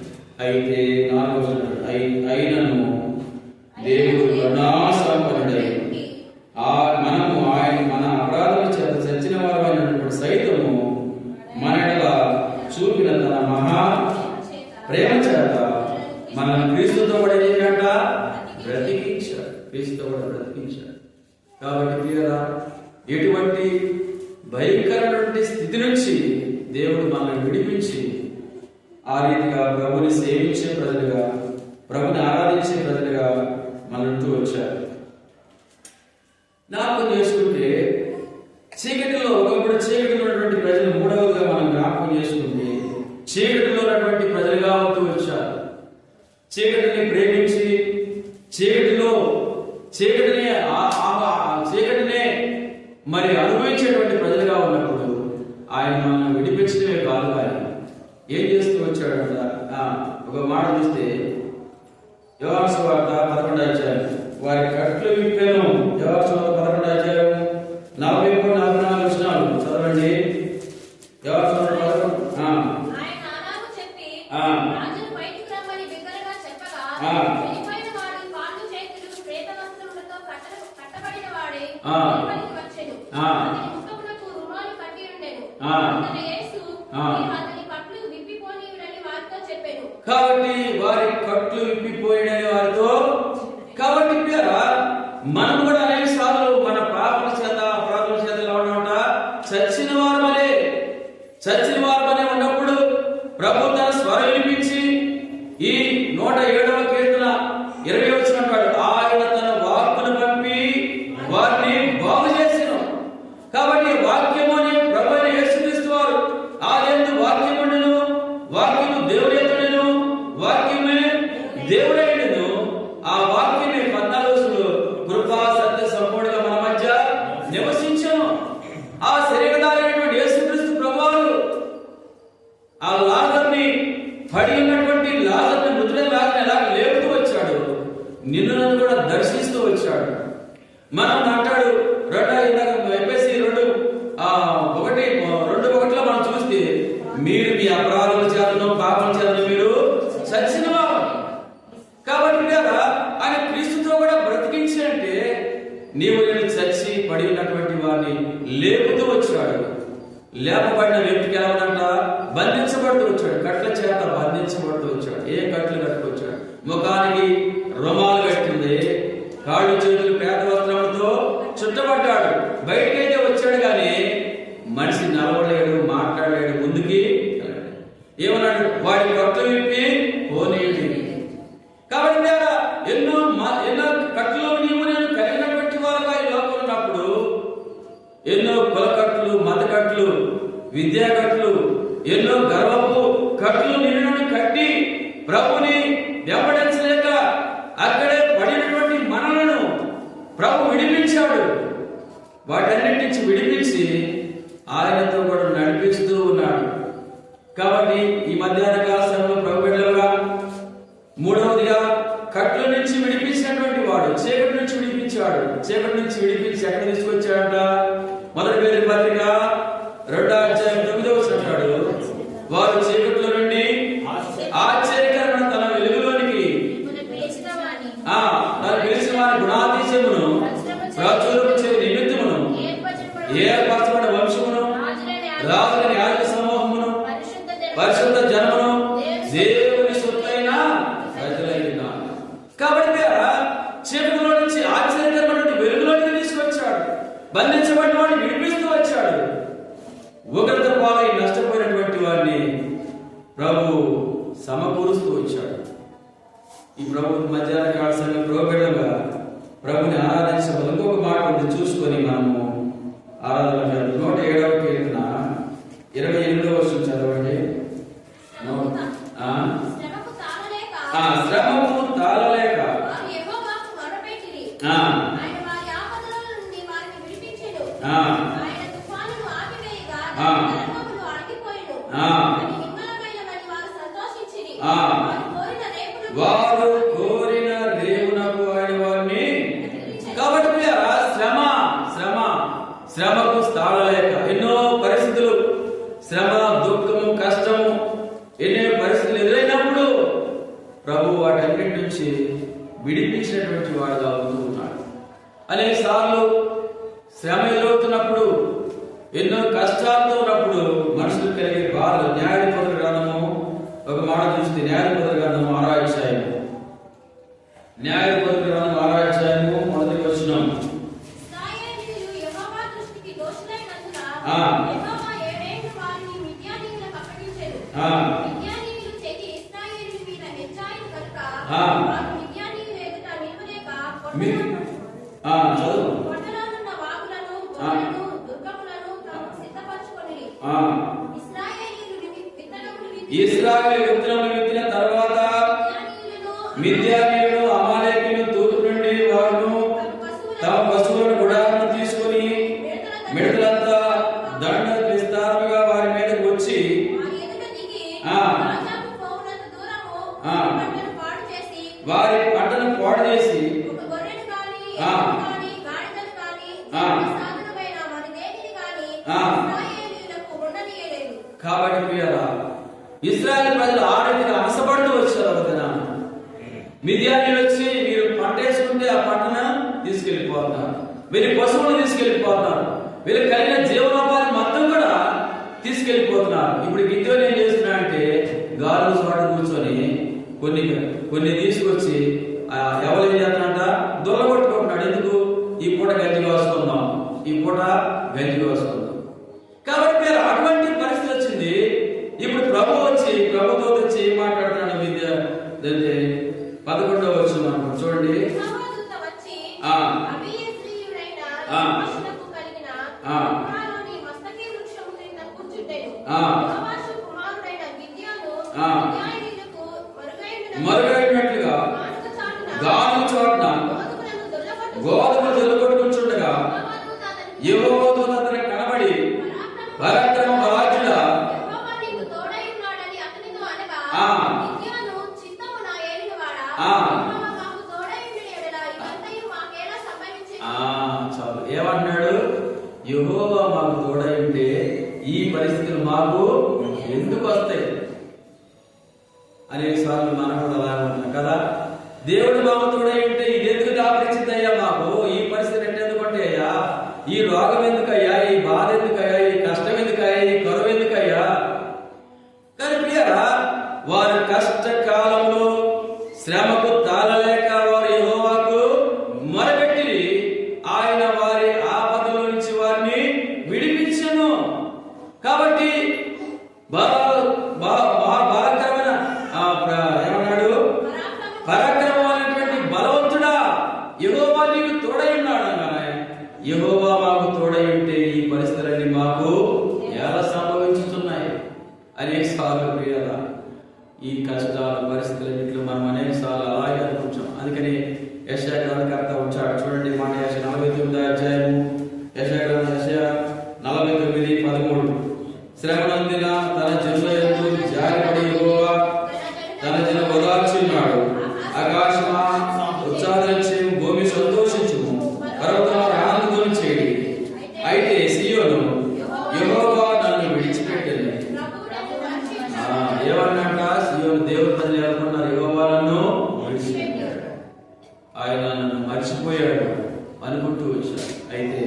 అయితే 4వ వచనం, అయినను దేవుడు కరుణాసంపన్నుడై మనము ఆయన మన అపరాధముల చేత చచ్చిన వారైనటువంటి సైతము మన ఎడల చూపిన తన మహా ప్రేమ చేత మనల్ని క్రీస్తుతో కూడా ఏంటంట బ్రతికించాడు. క్రీస్తుతో కూడా బ్రతికించాడు. కాబట్టి ప్రియులారా, ఎటువంటి భయంకరమైన స్థితి నుంచి దేవుడు మనల్ని విడిపించి ఆ రీతిగా ప్రభుని సేవించే ప్రజలుగా, ప్రభుని ఆరాధించే ప్రజలుగా మనతో వచ్చారు. జ్ఞాపకం చేసుకుంటే చీకటిలో ఒకప్పుడు చీకటిలో ఉన్నటువంటి ప్రజలు మూడవగా మనం జ్ఞాపకం చేసుకుంటే చీకటిలో ఉన్నటువంటి ప్రజలుగా అవుతూ వచ్చారు. చీకటిని ప్రేమించి చీకటినే మరి అనుభవించేటువంటి ప్రజలుగా ఉన్నప్పుడు ఆయన మనల్ని విడిపించడమే కాదు, ఆయన ఏం చేస్తూ వచ్చాడంట. ఒక మాట చూస్తే యోహాను సువార్త 11వ అధ్యాయం, వారి కట్లు విప్పాను. యోహాను సువార్త 11వ అధ్యాయం 43-44 వచనాలు చదవండి. యోహాను సువార్త 11. కాబట్టి వారి కట్లు విప్పిపోయినని వారితో. కాబట్టి మనం కూడా అనేక సార్లు మన పాపల చేత అపరాధుల చేత ఉన్నమాట చచ్చిన వారమనే ఉన్నప్పుడు ప్రభు తన స్వరం వినిపించి ఈ 107వ కీర్తన 20వ వచనం అంటాడు, ఆయన తన వాక్కును పంపి వారిని బాగు చేసెను. కాబట్టి వాక్యము అనే ప్రభు అయిన యేసుక్రీస్తు వారు ఆదియందు వాక్యము ఉండెను, వాక్యము దేవుడైనను, వాక్యమే దేవుడైనను. ఆ వాక్యమే 14 రోజులు కృపా సత్య సంపూర్ణంగా మన మధ్య నివసించను. ఆ శరీరధారైనటువంటి యేసుక్రీస్తు ప్రభువారు ఆ లాజరుని, పడి ఉన్నటువంటి లాజరుని, మృతుడైన లాజరుని ఎలా లేపుతూ వచ్చాడు, నిన్ను నన్ను కూడా దర్శిస్తూ వచ్చాడు. మనం అంటాడు ఎఫెసీ 2:1 మనం చూస్తే, మీరు మీ అపరాధుల చేతను పాపం చేతను మీరు చచ్చినవారు. కాబట్టి ఆయన క్రీస్తుతో కూడా బ్రతికించి అంటే నీవు నేను చచ్చి పడి ఉన్నటువంటి వారిని లేపుతూ వచ్చాడు. లేపబడిన వ్యక్తికి ఎలా ఉందంట? బంధించబడుతూ వచ్చాడు, కట్ల చేత బంధించబడుతూ వచ్చాడు. ఏ కట్లు కట్టుకొచ్చాడు? ముఖానికి రుమాలు కట్టింది, కాళ్ళు చేతులు పేద వస్త్రములతో చుట్టబడ్డాడు. బయటకైతే వచ్చాడు కానీ మనిషి నలవలేడు, మాట్లాడలేడు, ముందుకి ఏమన్నాడు? వాడి కట్లు విప్పి పోనీయండి. కాబట్టి ఎన్నో కట్లు నీవు నేను కలిగినటువంటి వారుగా ఈ లోకంలో ఉన్నప్పుడు ఎన్నో కులకట్లు, మతకట్లు, విద్యాకట్లు, ఎన్నో గర్వపు కట్లు నిన్ను కట్టి ప్రభుని వెంబడించలేక అక్కడే పడినటువంటి మనలను ప్రభు విడిపించాడు. వాటన్నిటి నుంచి విడిపించి ఆయనతో కూడా నడిపిస్తూ ఉన్నాడు. కాబట్టి ఈ మధ్యాహ్న కాల సమయంలో ప్రభు బిడ్డలుగా మూడవదిగా కట్ల నుంచి విడిపించినటువంటి వాడు చీకటి నుంచి విడిపించాడు. చీకటి నుంచి విడిపించి ఎక్కడ తీసుకొచ్చాడంట? 1 పేతురు పత్రిక 2వ అధ్యాయం 9వ వచనం అంటాడు, వారు చీకటిలో నుండి ఆశ్చర్యకరమైన తన వెలుగులోనికి తను పిలిచిన వారి గుణాతిశయమును ప్రచురించే నిమిత్తమును ఏర్పరచబడిన వంశమును, రాజులని యాజక సమూహమును, పరిశుద్ధ జనమును, దేవుని సొత్తైన ప్రజలైన. కాబట్టి చీకటిలో నుంచి ఆశ్చర్యకరమైన వెలుగులోకి తీసుకొచ్చాడు. బంధించబడిన వాడిని విడిపిస్తూ వచ్చాడు. ఉగ్రత పాలై నష్టపోయినటువంటి వారిని ప్రభు సమకూరుస్తూ వచ్చాడు. ఈ ప్రభు మధ్యాహ్న కాల సమయం ప్రోగ్రాంగా ప్రభుని ఆరాధించే ఇంకొక మాట ఉంది, చూసుకొని మనము ఆరాధన 107వ కీర్తన 28వ వచనం చదవండి. శ్రమకు తాళలేక వారు కోరిన రేవునకు ఆయన వారిని. కాబట్టి శ్రమకు తాళలేక ఎన్నో పరిస్థితులు, శ్రమ, దుఃఖము, కష్టము, ఎన్నో పరిస్థితులు ఎదురైనప్పుడు ప్రభు వాటన్నిటి నుంచి విడిపించినటువంటి వాడుగా అవుతూ ఉన్నాడు. అనేక సార్లు శ్రమ ఎదురవుతున్నప్పుడు, ఎన్నో కష్టాలతో ఉన్నప్పుడు మనుషులు కలిగే బాధలు. న్యాయాధిపతుల గ్రంథము ఒక మాట చూస్తే, న్యాయాధిపతుల గ్రంథము 6వ అధ్యాయము, న్యాయాధిపతుల గ్రంథం 6వ అధ్యాయము 1వ వచనం. ఇశ్రాయేలు విత్తనములు విత్తిన తర్వాత మిద్యానీయులు, అమాలేకీయులు తూర్పు నుండి వారు తమ పశువులను గుడాలను తీసుకుని మిడతలంతా దండ విస్తారముగా వారి మీదకు వచ్చి వారి పంటను పాడు చేసి కాబట్టి ప్రియులారా, ఇశ్రాయేలు ప్రజలు ఆడవిగా ఆశపడుతూ వచ్చారు కదా. మిద్యానీయులు వచ్చి మీరు పంట వేసుకుంటే ఆ పంటను తీసుకెళ్లిపోతున్నారు, వీరి పశువులు తీసుకెళ్లిపోతున్నారు, వీళ్ళకి కలిగిన జీవనోపాధి మొత్తం కూడా తీసుకెళ్లిపోతున్నారు. ఇప్పుడు గిద్దెలు ఏం చేస్తున్నా అంటే గారు చోట కూర్చొని కొన్ని తీసుకొచ్చి ఎవరు ఏం చేస్తానంట దొరగొట్టుకుంటున్నాడు. ఎందుకు? ఈ పూట గంజిగా వస్తున్నాం, ఈ పూట గంజిగా వస్తున్నాం. కాబట్టి మీరు అటువంటి పరిస్థితి వచ్చింది. ఇప్పుడు ప్రభుతో వచ్చి ఏం మాట్లాడుతున్నాడు? విద్య 11వ వచనం చూడండి. మరుగైనట్లుగా గాను చోట్న గోధుమలు దొల్లగొట్టుకుంటుండగా యెహోవా దూత అతనికి కనబడి, పరాక్రమ బలాఢ్యుడా, చాలు. ఏమన్నాడు? యెహోవా మాకు తోడై ఉంటే ఈ పరిస్థితులు మాకు ఎందుకు వస్తాయి? అనేక సార్లు మనం కూడా అలా ఉంటున్నాం కదా. దేవుడు మాకు తోడై ఉంటే ఇది ఎందుకు దాపరిచిందయ్యా, మాకు ఈ పరిస్థితి ఎందుకు అయ్యా, ఈ రోగం ఎందుకయ్యా, ఈ బాధ ఎందుకయ్యా, ఈ కష్టం ఎందుకయ్యా, ఈ కరువు ఎందుకయ్యా? కానీ ప్రియరా, వారి కష్టకాలంలో శ్రమకు తాళలేక వారు యెహోవాకు మొరపెట్టి ఆయన వారి ఆపదల నుంచి వారిని విడిపించెను. కాబట్టి బలకరమైన ఏమన్నాడు? పరాక్రమమైనటువంటి బలవంతుడా, యెహోవా నీకు తోడై ఉన్నాడు అన్నాడు. యెహోవా మాకు తోడై ఉంటే ఈ పరిస్థితులన్నీ మాకు ఎలా సంభవించుతున్నాయి? అనేక సార్లు ప్రియారా, ఈ కష్టాల పరిస్థితులన్నింటిలో మనం అనేక సార్లు అలాగే అనుకుంటాం. అందుకని యెషయా గ్రంథకర్త వచ్చాడు. చూడండి మాట, యెషయా 49వ అధ్యాయము, యెషయా 49:13. శ్రమనందిన తన జనుల యందు జాలిపడి యెహోవా తన జన ఓదార్చున్నాడు. ఆకాశమా ఉత్సాహించుము, భూమి సంతోషించుము, పర్వతములు ఆనందం చేయి. అయితే సియోను, యెహోవా నన్ను విడిచిపెట్టెను. ఏమన్నాక? సియోను దేవుడు తల్లి అనుకున్నారు, యెహోవా నన్ను విడిచిపెట్టాడు, ఆయన నన్ను మర్చిపోయాడు అనుకుంటూ వచ్చాడు. అయితే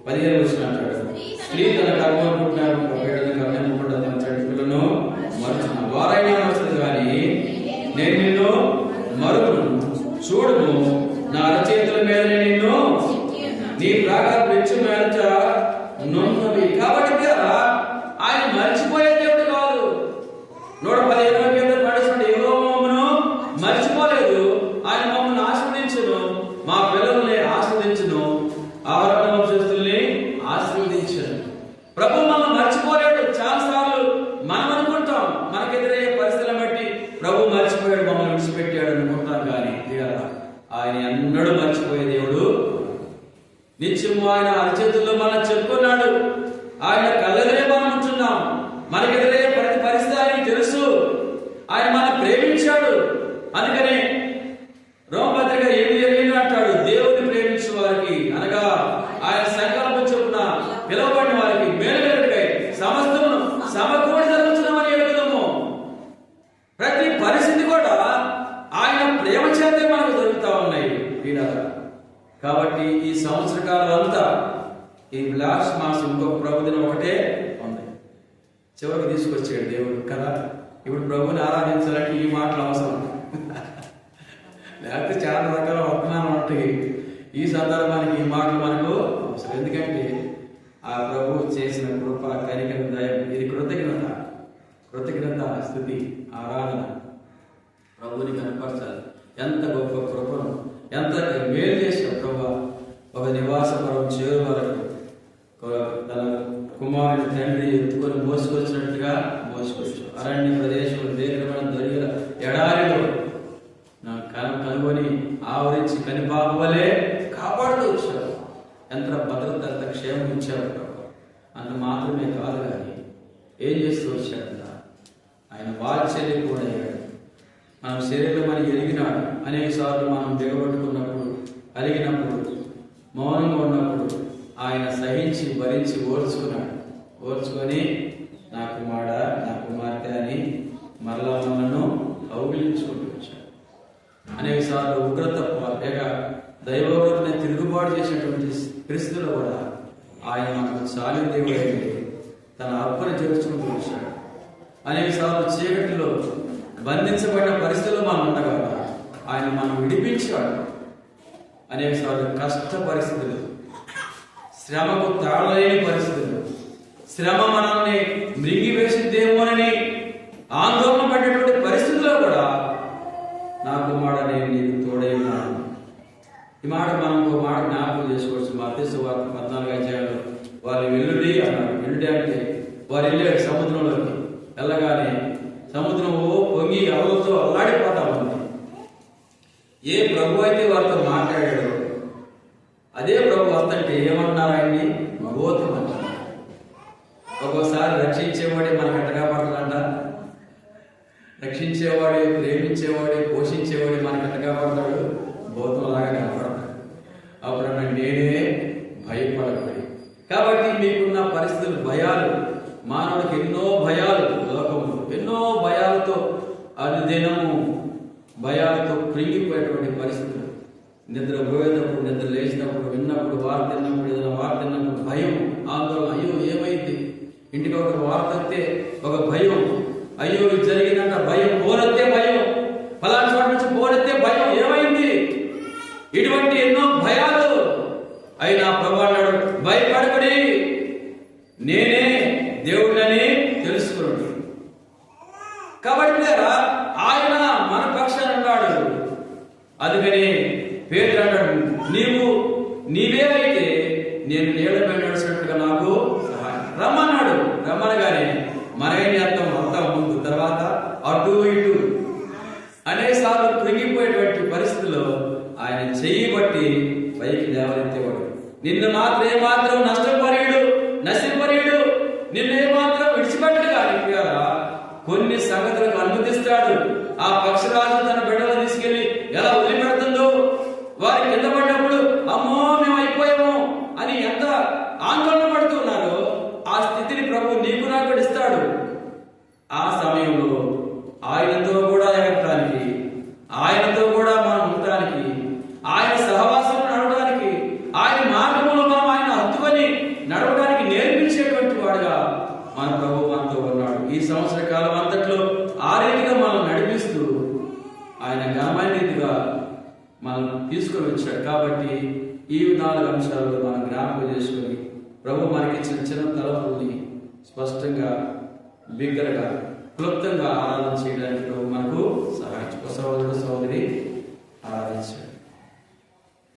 15వ వచనం అంటాడు, స్త్రీ తన కర్మ అనుకుంటున్నాడు, బిడ్డలను కర్మ అనుకుంటాడు, పిల్లలను మర్చుకున్నాడు. ఇంకొక ప్రభు దినం ఒకటే ఉంది. చివరికి తీసుకొచ్చాడు దేవుడు కదా. ఇప్పుడు ప్రభుని ఆరాధించాలంటే ఈ మాటలు అవసరం. లేకపోతే చాలా రకాల వర్తమానం ఉంటాయి. ఈ సందర్భానికి ఈ మాటలు మనకు అవసరం. ఎందుకంటే ఆ ప్రభు చేసిన కృప, కనికరం, దయ, ఇది కృతజ్ఞత స్థుతి, ఆరాధన. ప్రభుని కనపరచాలి. ఎంత గొప్ప కృపను, ఎంత మేలు చేశాడు ప్రభు. ఒక నివాసపురం చేరు వరకు తన కుమారుని తండ్రి ఎత్తుకొని మోసుకొచ్చినట్టుగా మోసుకొచ్చాడు. అరణ్య ప్రదేశంలో దీర్ఘమైన దొరికిన ఎడారిలో నా కనుగొని ఆవరించి కనిపాప వలె కాపాడుతూ వచ్చాడు. ఎంత భద్రత, ఎంత క్షేమం ఇచ్చాడు ప్రభు. అంత మాత్రమే కాదు కానీ ఏం చేస్తూ వచ్చాడంట, ఆయన వాత్సల్యం కూడా అయ్యాడు. మనం శరీరం అని ఎరిగినాడు. అనేక సార్లు మనం దిగబట్టుకున్నప్పుడు, అలిగినప్పుడు, మౌనంగా ఉన్నప్పుడు ఆయన సహించి భరించి ఓర్చుకున్నాడు. ఓర్చుకొని నా కుమారుడా, నా కుమార్తె అని మరలా మనను కౌగిలించుకుంటూ వచ్చాడు. అనేక సార్లు ఉగ్రత లేక దైవోగ్రతని తిరుగుబాటు చేసినటువంటి పరిస్థితుల్లో కూడా ఆయన మనకు చాలిన దేవుడైతే తన అప్పని చేర్చుకుంటూ వచ్చాడు. అనేక సార్లు చీకటిలో బంధించబడిన పరిస్థితుల్లో మనం ఉండగా ఆయన మనం విడిపించాడు. అనేక సార్లు కష్ట పరిస్థితులు, శ్రమకు తాళలేని పరిస్థితులు, శ్రమ మనల్ని మృంగివేసిద్దేమోనని ఆందోళన పడేటువంటి పరిస్థితుల్లో కూడా నా కుమారుడు నేను నీకు తోడై ఉన్నాను. ఈ మాట మనం ఒక మాట జ్ఞాపకం చేసుకోవచ్చు. మత్తయి సువార్త 14వ అధ్యాయంలో వారు వెల్లుడి అన్నారు. వెల్లుడి అంటే వారు వెళ్ళాడు సముద్రంలోకి. వెళ్ళగానే సముద్రం పొంగి అలలతో అల్లాడిపోతా ఉంది. ఏ ప్రభు అయితే వారితో మాట్లాడాడో అదే ప్రభు వస్తుంటే ఏమన్నారు ఆయన్ని? మగోతం అంటారు. ఒక్కోసారి రక్షించేవాడే మనకు అట్టగా పడతాడంట. రక్షించేవాడే, ప్రేమించేవాడే, పోషించేవాడే మనకు అట్టగా పడతాడు, భూతంలాగా కనపడతాడు. అప్పుడు నేనే భయపడబడి. కాబట్టి మీకున్న పరిస్థితులు, భయాలు, మానవుడికి ఎన్నో భయాలు, లోకములు ఎన్నో భయాలతో అనుదినము భయాలతో కృంగిపోయేటువంటి పరిస్థితులు. నిద్ర పోయేటప్పుడు, నిద్ర లేచినప్పుడు, విన్నప్పుడు, వార్త తిన్నప్పుడు, ఏదైనా వార్త తిన్నప్పుడు భయం, ఆందోళన. అయ్యో ఏమైంది? ఇంటికి ఒక వార్త వస్తే ఒక భయం. అయ్యో ఇది జరిగిందంట భయం. పోనెత్తే భయం. ఫలానా చోట నుంచి పోనెత్తే భయం. ఏమైంది? ఇటువంటి ఎన్నో భయాలు. అయినా ప్రభు అన్నాడు, భయపడకుడి, నేనే దేవుడిని తెలుసుకోండి. కాబట్టి ఆయన మన పక్షాన ఉన్నాడు. అందుకని పేతురు అన్నాడు, నీవే అయితే నేను నీళ్లపై నడిచినట్టుగా నాకు సహాయం రమ్మన్నాడు. రమ్మనగానే మనమేం చేస్తాం? అంతా ముందు తర్వాత అటు ఇటు అనేసార్లు కృంగిపోయేటువంటి పరిస్థితుల్లో ఆయన చెయ్యి బట్టి పైకి లేవనెత్తేవాడు. నిన్ను మాత్రం నష్టపరియుడు నిన్ను ఏమాత్రం విడిచిపెట్టడు. కానీ కొన్ని సంగతులకు అనుమతిస్తాడు. ఆ పక్షరాజు తన బిడ్డలు తీసుకెళ్లి ఎలా వదిలిపెడుతుందో, వారి కింద పడినప్పుడు అమ్మో మేము అయిపోయాము అని ఎంత ఆందోళన పడుతున్నారో ఆ స్థితిని ప్రభు నీకు నాకు ఇస్తాడు. ఆ సమయంలో ఆయనతో కూడా ఎగరటానికి, ఆయనతో కూడా మనం ఉండటానికి, ఆయన సహవాసం నడవడానికి, ఆయన మార్గంలో మనం ఆయన హత్తుకొని నడవడానికి నేర్పించేటువంటి వాడుగా మన ప్రభు మనతో ఉన్నాడు. ఈ సంవత్సర కాలం అంతట్లో ఆ రీతిగా మనం నడిపిస్తూ ఆయన ఘనమైన రీతిగా మనం తీసుకొని వచ్చాడు. కాబట్టి ఈ 4 అంశాల్లో మనం జ్ఞాపకం చేసుకొని ప్రభు మనకిచ్చిన చిన్న తలపుల్ని స్పష్టంగా, బిగ్గరగా, క్లుప్తంగా ఆరాధన చేయడానికి ప్రభు మనకు సహాయం. సహోదరుడు